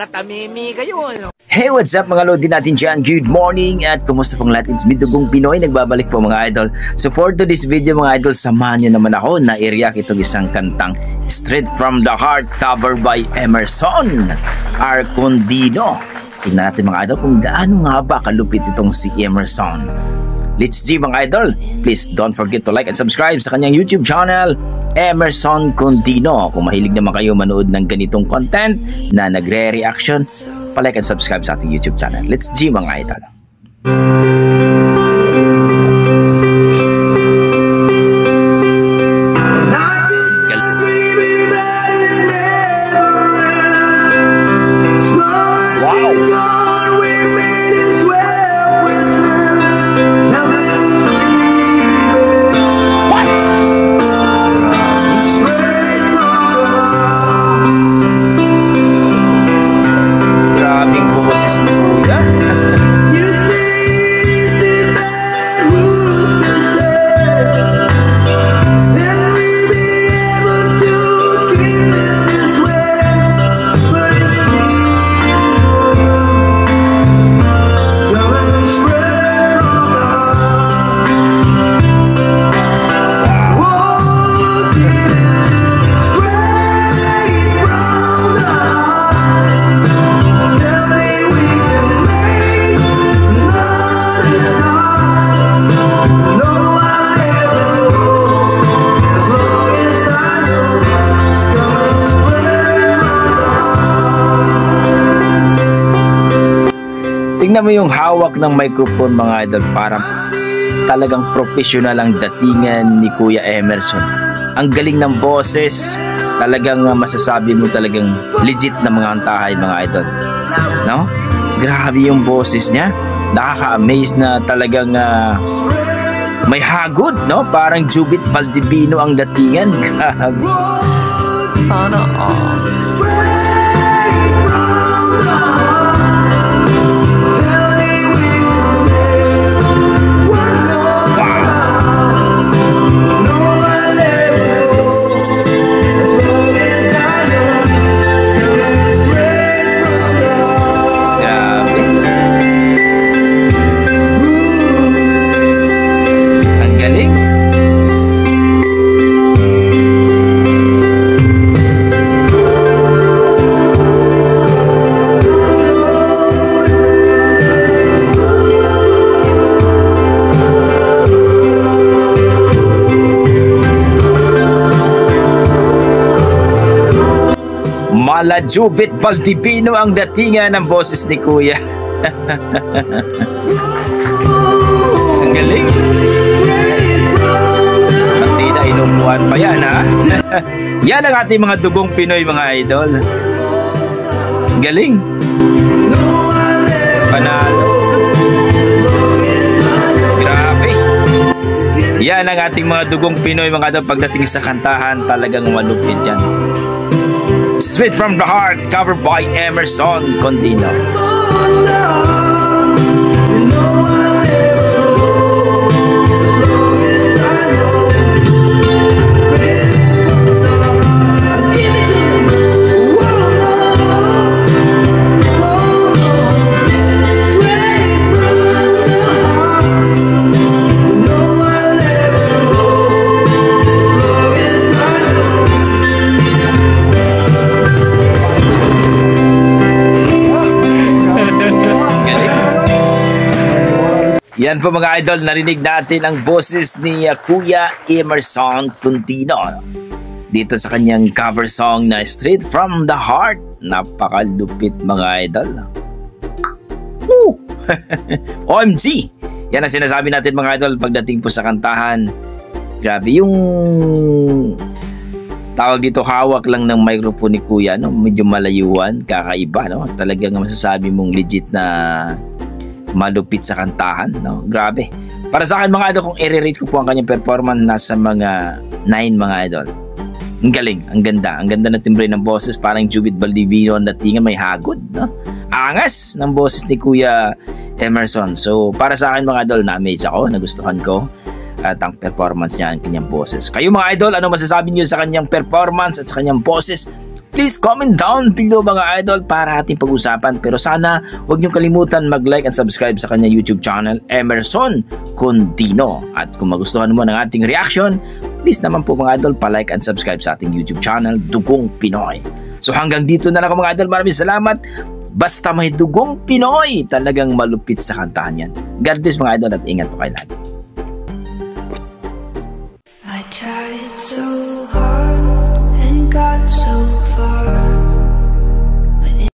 Tatamimi kayo, ano? Hey, what's up mga lodi natin dyan? Good morning at kumusta pong lahat? It's Midugong Pinoy, nagbabalik po mga idol. So for today's video mga idol, samahan nyo naman ako na i-react itong isang kantang Straight from the Heart cover by Emerson Arcondino. Tingnan natin mga idol kung gaano nga ba kalupit itong si Emerson. Let's see mga idol, please don't forget to like and subscribe sa kanyang YouTube channel, Emerson Condino. Kung mahilig naman kayo manood ng ganitong content na nagre-reaction, pa-like and subscribe sa ating YouTube channel. Let's see mga idol. Tingnan mo yung hawak ng microphone mga idol, parang talagang professional ang datingan ni Kuya Emerson. Ang galing ng boses, talagang masasabi mo talagang legit na mga antahay mga idol. No? Grabe yung boses niya. Nakaka-amaze na talagang may hagod, no? Parang Jubit Baldivino ang datingan. Grabe. Sana all. Mala Jubit Baldivino ang datingan ng boses ni Kuya. Ang galing. Pati na inupuan pa yan, ha? Yan ang ating mga dugong Pinoy mga idol. Galing. Panalo. Grabe. Yan ang ating mga dugong Pinoy mga idol. Pagdating sa kantahan, talagang malupit yan. Straight from the Heart covered by Emerson Condino. Yan po mga idol, narinig natin ang boses ni Kuya Emerson Condino dito sa kanyang cover song na Straight from the Heart. Napakalupit mga idol. Woo! OMG! Yan ang sinasabi natin mga idol pagdating po sa kantahan. Grabe yung tawag dito, hawak lang ng microphone ni Kuya, no? Medyo malayuan, kakaiba, no? Talagang masasabi mong legit na malupit sa kantahan, no? Grabe. Para sa akin mga idol, kung i-rate ko po ang kanyang performance, nasa mga 9 mga idol. Ang galing, ang ganda ng timbre ng boses, parang Jubit Baldivino ang datingan, may hagod, no? Angas ng boses ni Kuya Emerson. So para sa akin mga idol, na-amaze ako, nagustuhan ko at ang performance niya, ang kanyang boses. Kayo mga idol, ano masasabi niyo sa kanyang performance at sa kanyang boses? Please comment down below mga idol para ating pag-usapan. Pero sana huwag niyong kalimutan mag-like and subscribe sa kanya YouTube channel, Emerson Condino. At kung magustuhan mo ng ating reaction, please naman po mga idol, pa-like and subscribe sa ating YouTube channel, Dugong Pinoy. So hanggang dito na lang mga idol. Maraming salamat. Basta may Dugong Pinoy, talagang malupit sa kantahan yan. God bless mga idol at ingat po kayo lagi.